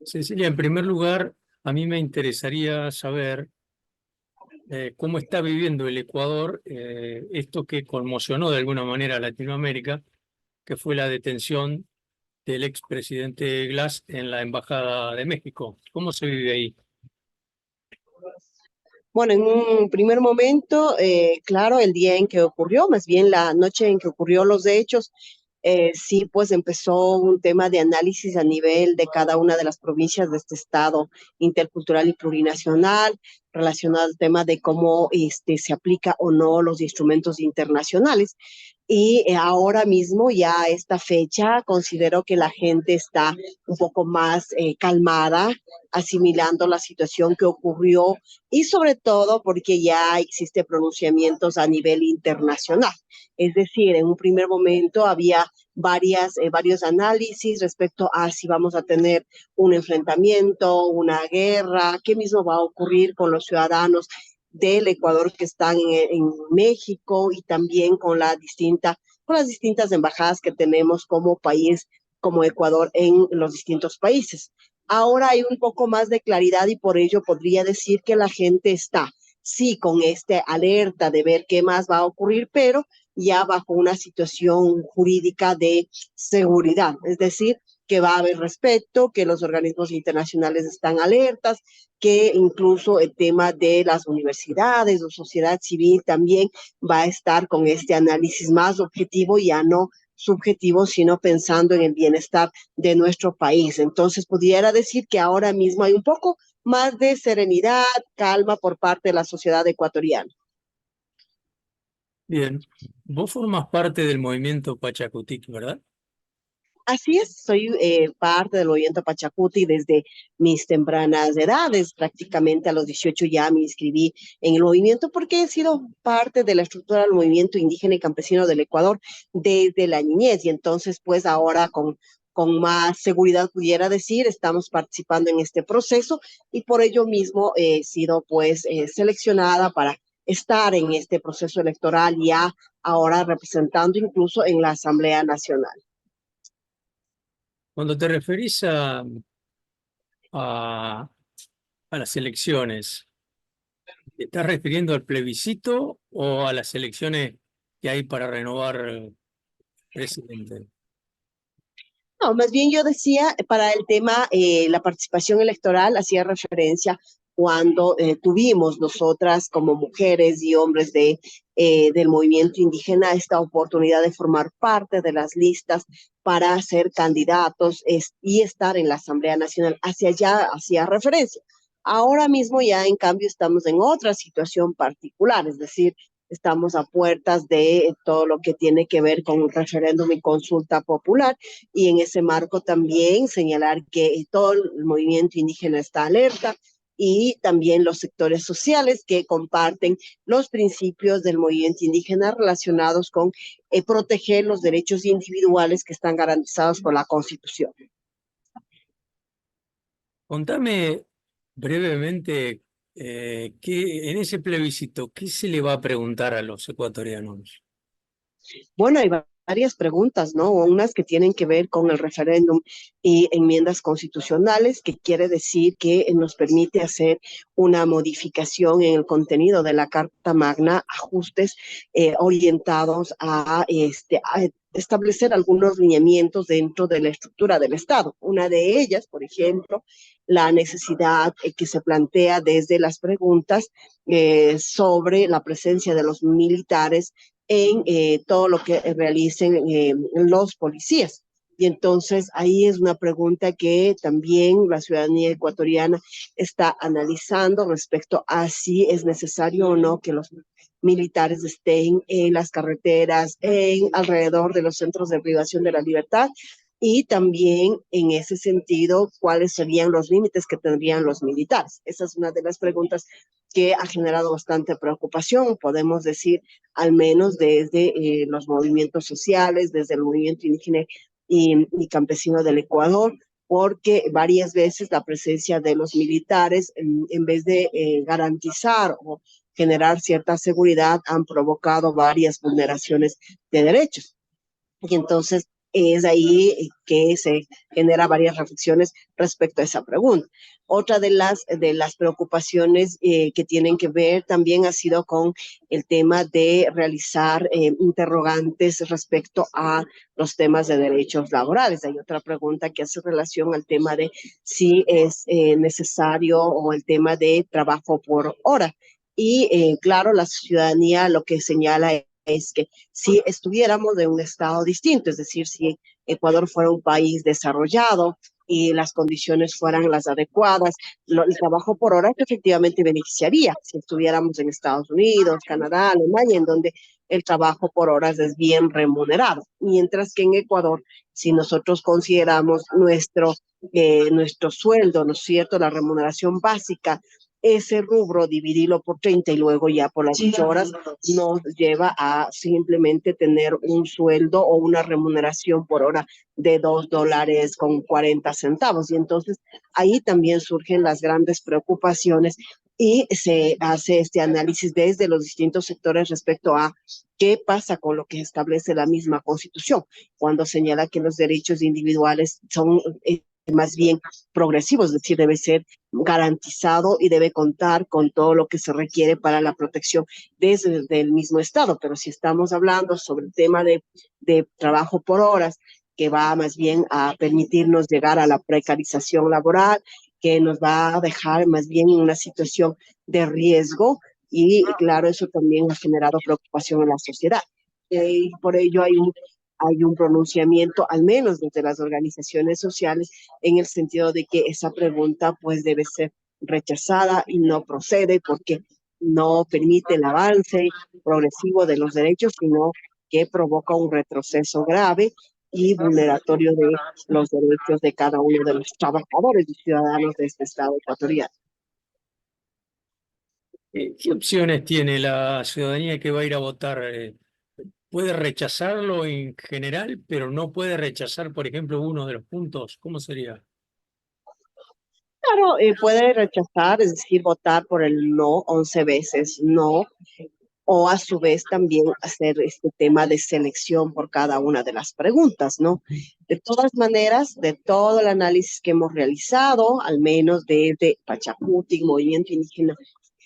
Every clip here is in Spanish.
Cecilia, en primer lugar, a mí me interesaría saber cómo está viviendo el Ecuador esto que conmocionó de alguna manera a Latinoamérica, que fue la detención del expresidente Glass en la Embajada de México. ¿Cómo se vive ahí? Bueno, en un primer momento, claro, el día en que ocurrió, más bien la noche en que ocurrió los hechos, sí, pues empezó un tema de análisis a nivel de cada una de las provincias de este estado intercultural y plurinacional, relacionado al tema de cómo se aplica o no los instrumentos internacionales. Y ahora mismo, ya a esta fecha, considero que la gente está un poco más calmada, asimilando la situación que ocurrió y sobre todo porque ya existe pronunciamientos a nivel internacional. Es decir, en un primer momento había varios análisis respecto a si vamos a tener un enfrentamiento, una guerra, qué mismo va a ocurrir con los ciudadanos del Ecuador que están en México y también con las distintas embajadas que tenemos como país, como Ecuador en los distintos países. Ahora hay un poco más de claridad y por ello podría decir que la gente está, sí, con este alerta de ver qué más va a ocurrir, pero ya bajo una situación jurídica de seguridad, es decir, que va a haber respeto, que los organismos internacionales están alertas, que incluso el tema de las universidades o sociedad civil también va a estar con este análisis más objetivo, ya no subjetivo, sino pensando en el bienestar de nuestro país. Entonces, pudiera decir que ahora mismo hay un poco más de serenidad, calma por parte de la sociedad ecuatoriana. Bien, vos formas parte del movimiento Pachacutic, ¿verdad? Así es, soy parte del movimiento Pachacuti desde mis tempranas edades, prácticamente a los 18 ya me inscribí en el movimiento porque he sido parte de la estructura del movimiento indígena y campesino del Ecuador desde la niñez y entonces pues ahora con más seguridad pudiera decir, estamos participando en este proceso y por ello mismo he sido pues seleccionada para estar en este proceso electoral ya ahora representando incluso en la Asamblea Nacional. Cuando te referís a, a las elecciones, ¿te estás refiriendo al plebiscito o a las elecciones que hay para renovar presidente? No, más bien yo decía para el tema, la participación electoral, hacía referencia cuando tuvimos nosotras como mujeres y hombres del movimiento indígena esta oportunidad de formar parte de las listas para ser candidatos y estar en la Asamblea Nacional. Hacia allá hacía referencia. Ahora mismo ya en cambio estamos en otra situación particular, es decir, estamos a puertas de todo lo que tiene que ver con un referéndum y consulta popular y en ese marco también señalar que todo el movimiento indígena está alerta y también los sectores sociales que comparten los principios del movimiento indígena relacionados con proteger los derechos individuales que están garantizados por la Constitución. Contame brevemente en ese plebiscito, ¿qué se le va a preguntar a los ecuatorianos? Bueno, hay varias preguntas, ¿no? Unas que tienen que ver con el referéndum y enmiendas constitucionales, que quiere decir que nos permite hacer una modificación en el contenido de la Carta Magna, ajustes orientados a establecer algunos lineamientos dentro de la estructura del Estado. Una de ellas, por ejemplo, la necesidad que se plantea desde las preguntas sobre la presencia de los militares en todo lo que realicen los policías. Y entonces ahí es una pregunta que también la ciudadanía ecuatoriana está analizando respecto a si es necesario o no que los militares estén en las carreteras, en alrededor de los centros de privación de la libertad y también en ese sentido, cuáles serían los límites que tendrían los militares. Esa es una de las preguntas que ha generado bastante preocupación, podemos decir, al menos desde los movimientos sociales, desde el movimiento indígena y campesino del Ecuador, porque varias veces la presencia de los militares, en vez de garantizar o generar cierta seguridad, han provocado varias vulneraciones de derechos. Y entonces es ahí que se genera varias reflexiones respecto a esa pregunta. Otra de las preocupaciones que tienen que ver también ha sido con el tema de realizar interrogantes respecto a los temas de derechos laborales. Hay otra pregunta que hace relación al tema de si es necesario o el tema de trabajo por hora. Y claro, la ciudadanía lo que señala es que si estuviéramos en un estado distinto, es decir, si Ecuador fuera un país desarrollado y las condiciones fueran las adecuadas, el trabajo por hora efectivamente beneficiaría si estuviéramos en Estados Unidos, Canadá, Alemania, en donde el trabajo por horas es bien remunerado. Mientras que en Ecuador, si nosotros consideramos nuestro sueldo, ¿no es cierto?, la remuneración básica, ese rubro, dividirlo por 30 y luego ya por las 8 horas, nos lleva a simplemente tener un sueldo o una remuneración por hora de $2.40. Y entonces ahí también surgen las grandes preocupaciones y se hace este análisis desde los distintos sectores respecto a qué pasa con lo que establece la misma Constitución, cuando señala que los derechos individuales son más bien progresivos, es decir, debe ser garantizado y debe contar con todo lo que se requiere para la protección desde el mismo Estado. Pero si estamos hablando sobre el tema de trabajo por horas, que va más bien a permitirnos llegar a la precarización laboral, que nos va a dejar más bien en una situación de riesgo y claro, eso también ha generado preocupación en la sociedad. Por ello hay un pronunciamiento, al menos desde las organizaciones sociales, en el sentido de que esa pregunta pues debe ser rechazada y no procede porque no permite el avance progresivo de los derechos, sino que provoca un retroceso grave y vulneratorio de los derechos de cada uno de los trabajadores y ciudadanos de este estado ecuatoriano. ¿Qué opciones tiene la ciudadanía que va a ir a votar? ¿Puede rechazarlo en general, pero no puede rechazar, por ejemplo, uno de los puntos? ¿Cómo sería? Claro, puede rechazar, es decir, votar por el no 11 veces no, o a su vez también hacer este tema de selección por cada una de las preguntas, ¿no? De todas maneras, de todo el análisis que hemos realizado, al menos desde Pachacuti, Movimiento Indígena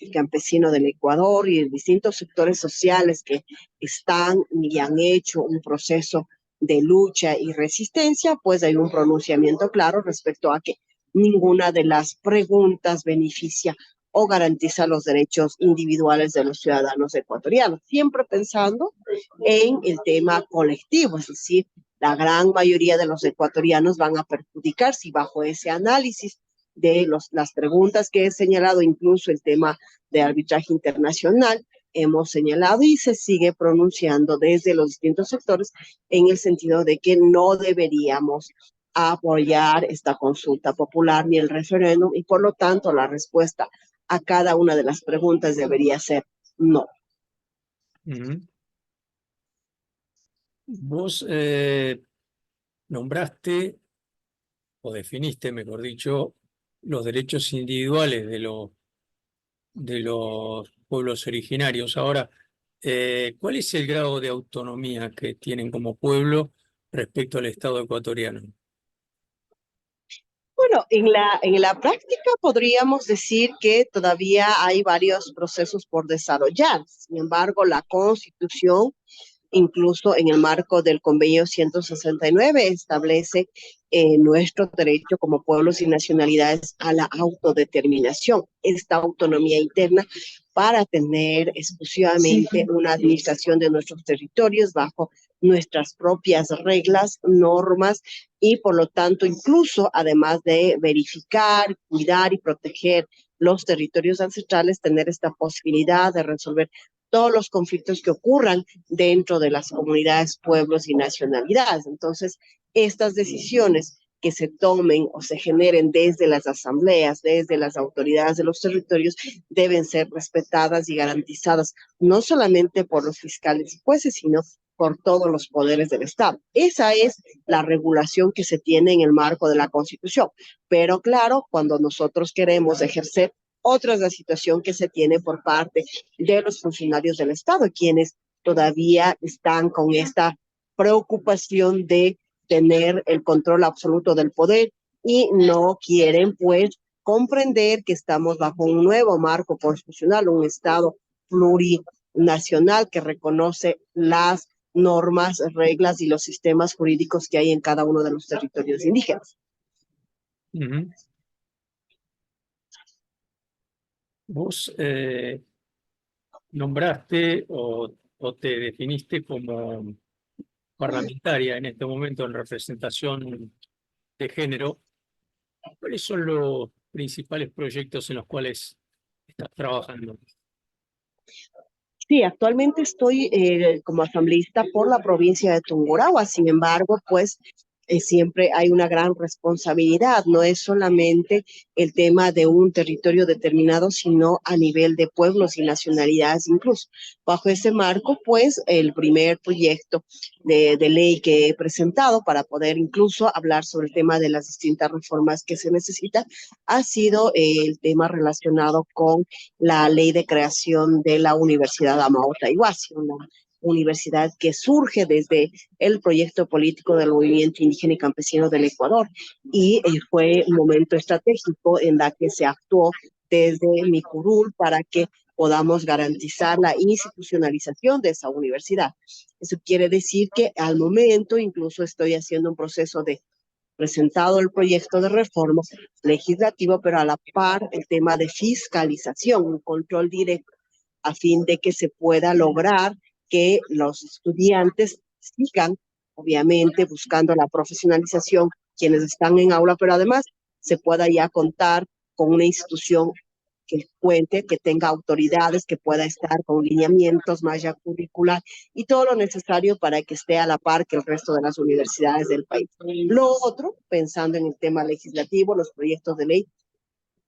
y Campesino del Ecuador y de distintos sectores sociales que están y han hecho un proceso de lucha y resistencia, pues hay un pronunciamiento claro respecto a que ninguna de las preguntas beneficia o garantiza los derechos individuales de los ciudadanos ecuatorianos, siempre pensando en el tema colectivo, es decir, la gran mayoría de los ecuatorianos van a perjudicar si bajo ese análisis de las preguntas que he señalado, incluso el tema de arbitraje internacional, hemos señalado y se sigue pronunciando desde los distintos sectores en el sentido de que no deberíamos apoyar esta consulta popular ni el referéndum y por lo tanto la respuesta a cada una de las preguntas debería ser no. Ujú. Vos nombraste, o definiste, mejor dicho, los derechos individuales de los pueblos originarios. Ahora, ¿cuál es el grado de autonomía que tienen como pueblo respecto al Estado ecuatoriano? Bueno, en la práctica podríamos decir que todavía hay varios procesos por desarrollar. Sin embargo, la Constitución incluso en el marco del convenio 169 establece nuestro derecho como pueblos y nacionalidades a la autodeterminación, esta autonomía interna para tener exclusivamente una administración de nuestros territorios bajo nuestras propias reglas, normas y por lo tanto incluso además de verificar, cuidar y proteger los territorios ancestrales, tener esta posibilidad de resolver todos los conflictos que ocurran dentro de las comunidades, pueblos y nacionalidades. Entonces, estas decisiones que se tomen o se generen desde las asambleas, desde las autoridades de los territorios, deben ser respetadas y garantizadas, no solamente por los fiscales y jueces, sino por todos los poderes del Estado. Esa es la regulación que se tiene en el marco de la Constitución. Pero claro, cuando nosotros queremos ejercer otra es la situación que se tiene por parte de los funcionarios del Estado, quienes todavía están con esta preocupación de tener el control absoluto del poder y no quieren pues comprender que estamos bajo un nuevo marco constitucional, un Estado plurinacional que reconoce las normas, reglas y los sistemas jurídicos que hay en cada uno de los territorios indígenas. Ujú. Vos nombraste o te definiste como parlamentaria en este momento en representación de género. ¿Cuáles son los principales proyectos en los cuales estás trabajando? Sí, actualmente estoy como asambleísta por la provincia de Tungurahua. Sin embargo, pues siempre hay una gran responsabilidad. No es solamente el tema de un territorio determinado, sino a nivel de pueblos y nacionalidades incluso. Bajo ese marco, pues el primer proyecto de ley que he presentado para poder incluso hablar sobre el tema de las distintas reformas que se necesitan ha sido el tema relacionado con la ley de creación de la Universidad Amauta Iguazú, una universidad que surge desde el proyecto político del movimiento indígena y campesino del Ecuador y fue un momento estratégico en la que se actuó desde mi curul para que podamos garantizar la institucionalización de esa universidad. Eso quiere decir que al momento incluso estoy haciendo un proceso de presentado el proyecto de reforma legislativa, pero a la par el tema de fiscalización, un control directo, a fin de que se pueda lograr que los estudiantes sigan, obviamente, buscando la profesionalización, quienes están en aula, pero además se pueda ya contar con una institución que cuente, que tenga autoridades, que pueda estar con lineamientos, malla curricular y todo lo necesario para que esté a la par que el resto de las universidades del país. Lo otro, pensando en el tema legislativo, los proyectos de ley,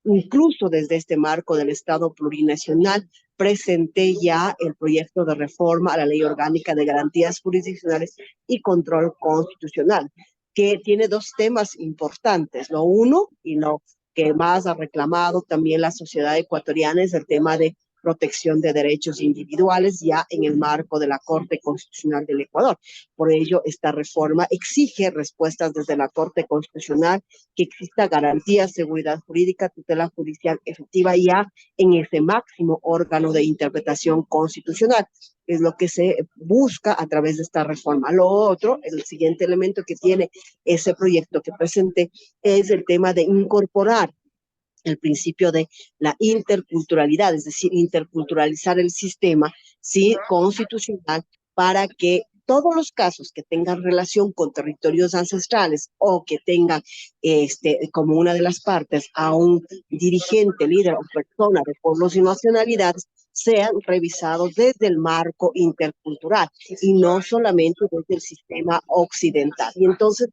incluso desde este marco del Estado plurinacional, presenté ya el proyecto de reforma a la Ley Orgánica de Garantías Jurisdiccionales y Control Constitucional, que tiene dos temas importantes. Lo uno, y lo que más ha reclamado también la sociedad ecuatoriana, es el tema de protección de derechos individuales ya en el marco de la Corte Constitucional del Ecuador. Por ello, esta reforma exige respuestas desde la Corte Constitucional, que exista garantía, seguridad jurídica, tutela judicial efectiva ya en ese máximo órgano de interpretación constitucional. Es lo que se busca a través de esta reforma. Lo otro, el siguiente elemento que tiene ese proyecto que presenté, es el tema de incorporar el principio de la interculturalidad, es decir, interculturalizar el sistema, ¿sí?, constitucional, para que todos los casos que tengan relación con territorios ancestrales o que tengan como una de las partes a un dirigente, líder o persona de pueblos y nacionalidades, sean revisados desde el marco intercultural y no solamente desde el sistema occidental. Y entonces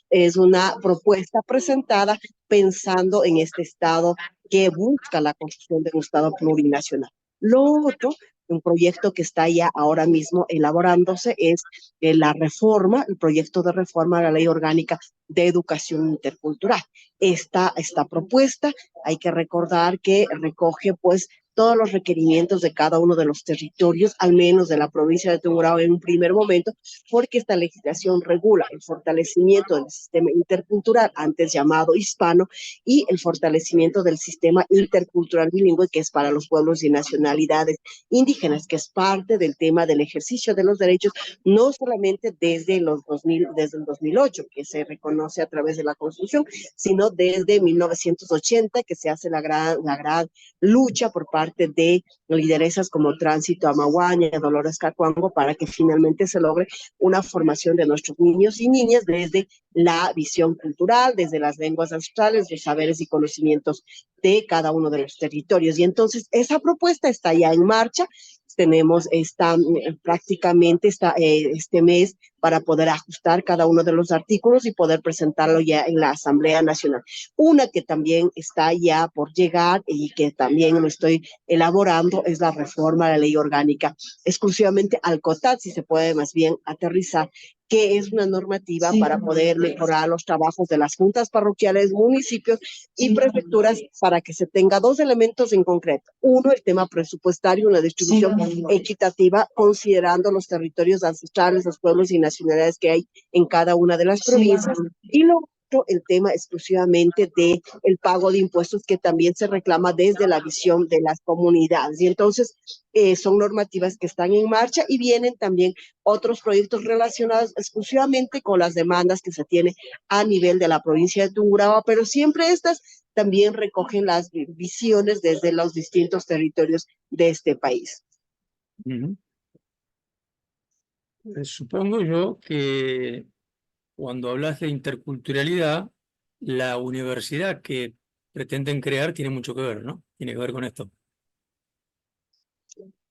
es una propuesta presentada pensando en este Estado que busca la construcción de un Estado plurinacional. Lo otro, un proyecto que está ya ahora mismo elaborándose es la reforma, el proyecto de reforma a la Ley Orgánica de Educación Intercultural. Esta propuesta hay que recordar que recoge pues todos los requerimientos de cada uno de los territorios, al menos de la provincia de Tungurahua en un primer momento, porque esta legislación regula el fortalecimiento del sistema intercultural, antes llamado hispano, y el fortalecimiento del sistema intercultural bilingüe, que es para los pueblos y nacionalidades indígenas, que es parte del tema del ejercicio de los derechos, no solamente desde desde el 2008, que se reconoce a través de la Constitución, sino desde 1980, que se hace la gran lucha por parte de lideresas como Tránsito Amaguaña, Dolores Cacuango, para que finalmente se logre una formación de nuestros niños y niñas desde la visión cultural, desde las lenguas ancestrales, los saberes y conocimientos de cada uno de los territorios. Y entonces esa propuesta está ya en marcha. Tenemos prácticamente este mes para poder ajustar cada uno de los artículos y poder presentarlo ya en la Asamblea Nacional. Una que también está ya por llegar y que también lo estoy elaborando es la reforma a la Ley Orgánica exclusivamente al COTAD, si se puede más bien aterrizar, que es una normativa para poder mejorar los trabajos de las juntas parroquiales, municipios y prefecturas para que se tenga dos elementos en concreto. Uno, el tema presupuestario, una distribución equitativa considerando los territorios ancestrales, los pueblos y nacionalidades que hay en cada una de las provincias. Y lo otro, el tema exclusivamente de el pago de impuestos que también se reclama desde la visión de las comunidades. Y entonces son normativas que están en marcha y vienen también otros proyectos relacionados exclusivamente con las demandas que se tiene a nivel de la provincia de Tungurahua, pero siempre estas también recogen las visiones desde los distintos territorios de este país. Supongo yo que cuando hablas de interculturalidad, la universidad que pretenden crear tiene mucho que ver, ¿no? Tiene que ver con esto.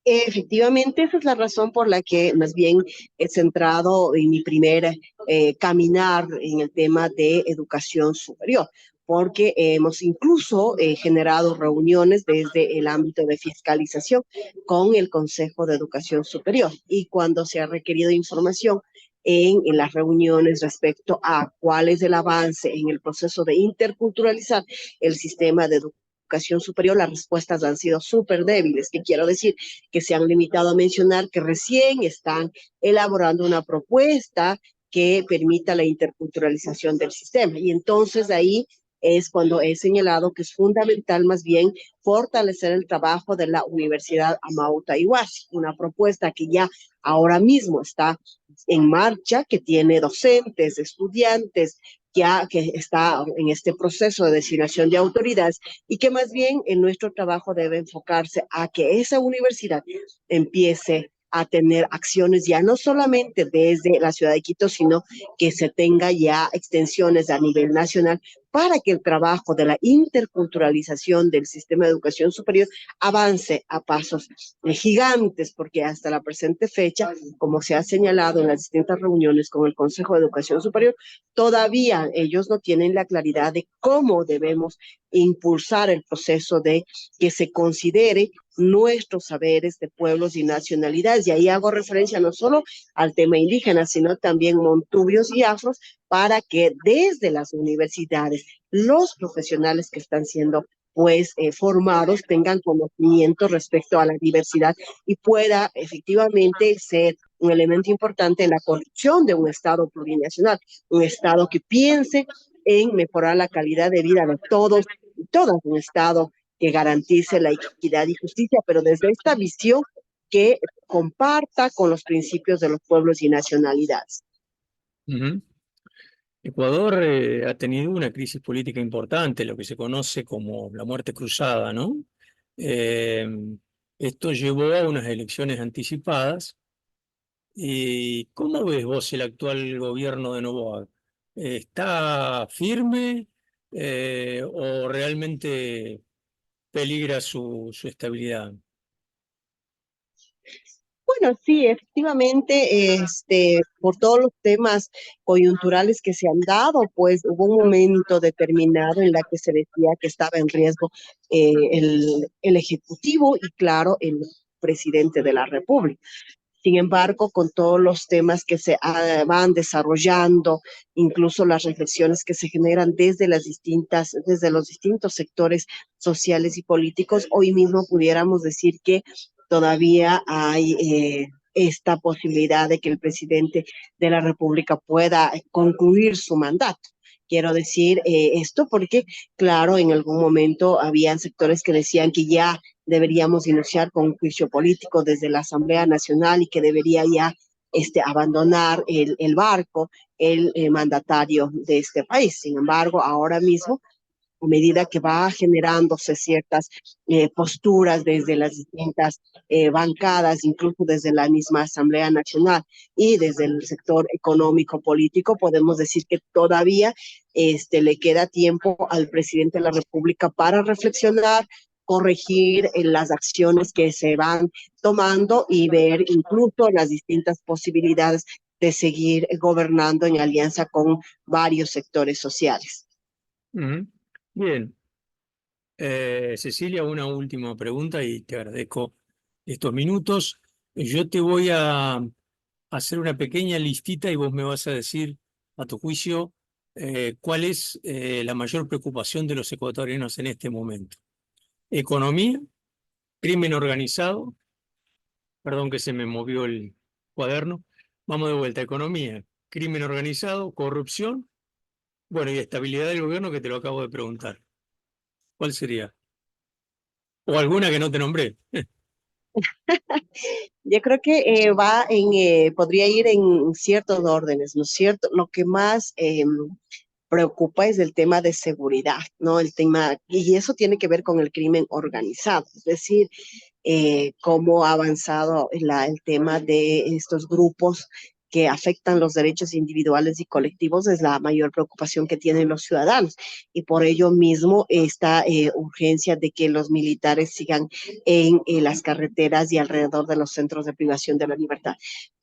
Efectivamente, esa es la razón por la que más bien he centrado en mi primer caminar en el tema de educación superior, porque hemos incluso generado reuniones desde el ámbito de fiscalización con el Consejo de Educación Superior y cuando se ha requerido información en las reuniones respecto a cuál es el avance en el proceso de interculturalizar el sistema de educación superior, las respuestas han sido súper débiles. ¿Qué quiero decir? Que se han limitado a mencionar que recién están elaborando una propuesta que permita la interculturalización del sistema. Y entonces ahí es cuando he señalado que es fundamental más bien fortalecer el trabajo de la Universidad Amauta Iwasi, una propuesta que ya ahora mismo está en marcha, que tiene docentes, estudiantes, ya que está en este proceso de designación de autoridades y que más bien en nuestro trabajo debe enfocarse a que esa universidad empiece a tener acciones ya no solamente desde la ciudad de Quito, sino que se tenga ya extensiones a nivel nacional para que el trabajo de la interculturalización del sistema de educación superior avance a pasos gigantes, porque hasta la presente fecha, como se ha señalado en las distintas reuniones con el Consejo de Educación Superior, todavía ellos no tienen la claridad de cómo debemos impulsar el proceso de que se considere nuestros saberes de pueblos y nacionalidades. Y ahí hago referencia no solo al tema indígena, sino también montubios y afros, para que desde las universidades los profesionales que están siendo formados tengan conocimiento respecto a la diversidad y pueda efectivamente ser un elemento importante en la construcción de un Estado plurinacional, un Estado que piense en mejorar la calidad de vida de todos y todas, un Estado que garantice la equidad y justicia, pero desde esta visión que comparta con los principios de los pueblos y nacionalidades. Ecuador ha tenido una crisis política importante, lo que se conoce como la muerte cruzada, ¿no? Eh, Esto llevó a unas elecciones anticipadas. ¿Y cómo ves vos el actual gobierno de Noboa? ¿Está firme o realmente peligra su estabilidad? Bueno, sí, efectivamente, por todos los temas coyunturales que se han dado, pues hubo un momento determinado en la que se decía que estaba en riesgo el Ejecutivo y, claro, el presidente de la República. Sin embargo, con todos los temas que se van desarrollando, incluso las reflexiones que se generan desde los distintos sectores sociales y políticos, hoy mismo pudiéramos decir que todavía hay esta posibilidad de que el presidente de la República pueda concluir su mandato. Quiero decir esto porque, claro, en algún momento habían sectores que decían que ya deberíamos iniciar con un juicio político desde la Asamblea Nacional y que debería ya abandonar el barco el mandatario de este país. Sin embargo, ahora mismo, a medida que va generándose ciertas posturas desde las distintas bancadas, incluso desde la misma Asamblea Nacional y desde el sector económico político, podemos decir que todavía le queda tiempo al presidente de la República para reflexionar, corregir las acciones que se van tomando y ver incluso las distintas posibilidades de seguir gobernando en alianza con varios sectores sociales. Ujú. Bien. Cecilia, una última pregunta y te agradezco estos minutos. Yo te voy a hacer una pequeña listita y vos me vas a decir, a tu juicio, cuál es la mayor preocupación de los ecuatorianos en este momento. Economía, crimen organizado, perdón que se me movió el cuaderno. Vamos de vuelta, economía, crimen organizado, corrupción, bueno, y estabilidad del gobierno que te lo acabo de preguntar. ¿Cuál sería? O alguna que no te nombré. Yo creo que podría ir en ciertos órdenes, ¿no es cierto? Lo que más preocupa es el tema de seguridad, ¿no? El tema, y eso tiene que ver con el crimen organizado, es decir, cómo ha avanzado el tema de estos grupos que afectan los derechos individuales y colectivos es la mayor preocupación que tienen los ciudadanos y por ello mismo esta urgencia de que los militares sigan en las carreteras y alrededor de los centros de privación de la libertad.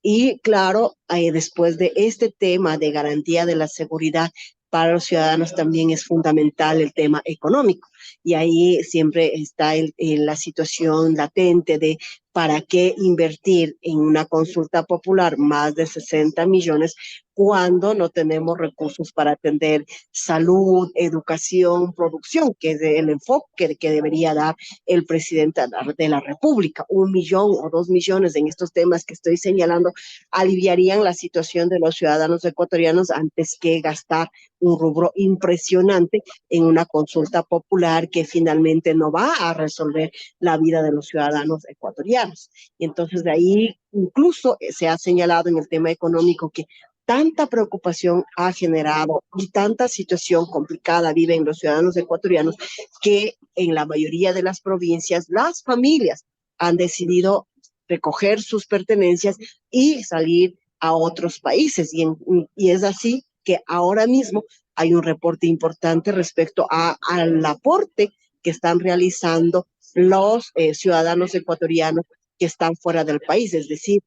Y claro, después de este tema de garantía de la seguridad, para los ciudadanos también es fundamental el tema económico. Y ahí siempre está la situación latente de para qué invertir en una consulta popular más de 60 millones cuando no tenemos recursos para atender salud, educación, producción, que es el enfoque que debería dar el presidente de la República. 1 millón o 2 millones en estos temas que estoy señalando aliviarían la situación de los ciudadanos ecuatorianos antes que gastar un rubro impresionante en una consulta popular que finalmente no va a resolver la vida de los ciudadanos ecuatorianos. Y entonces de ahí incluso se ha señalado en el tema económico que tanta preocupación ha generado y tanta situación complicada viven los ciudadanos ecuatorianos que en la mayoría de las provincias las familias han decidido recoger sus pertenencias y salir a otros países. Y es así que ahora mismo hay un reporte importante respecto al aporte que están realizando los ciudadanos ecuatorianos que están fuera del país, es decir,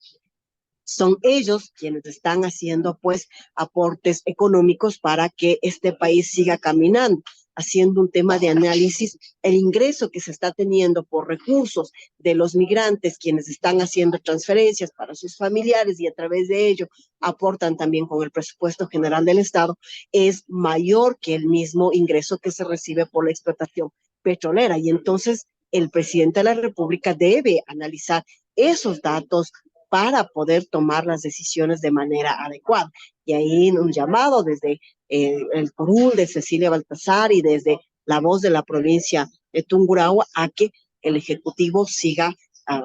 son ellos quienes están haciendo pues aportes económicos para que este país siga caminando, haciendo un tema de análisis, el ingreso que se está teniendo por recursos de los migrantes, quienes están haciendo transferencias para sus familiares y a través de ello aportan también con el presupuesto general del Estado, es mayor que el mismo ingreso que se recibe por la explotación petrolera. Y entonces el presidente de la República debe analizar esos datos para poder tomar las decisiones de manera adecuada. Y ahí un llamado desde el curul de Cecilia Baltasar y desde la voz de la provincia de Tungurahua a que el Ejecutivo siga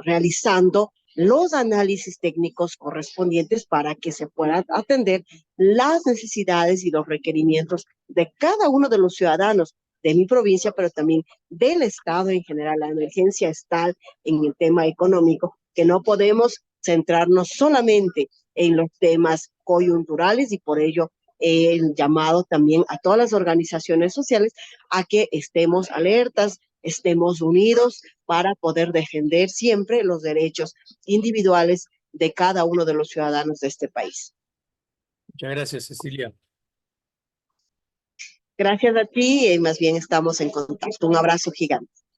realizando los análisis técnicos correspondientes para que se puedan atender las necesidades y los requerimientos de cada uno de los ciudadanos de mi provincia, pero también del Estado en general. La emergencia está en el tema económico, que no podemos centrarnos solamente en los temas coyunturales y por ello el llamado también a todas las organizaciones sociales a que estemos alertas, estemos unidos para poder defender siempre los derechos individuales de cada uno de los ciudadanos de este país. Muchas gracias, Cecilia. Gracias a ti y más bien estamos en contacto. Un abrazo gigante.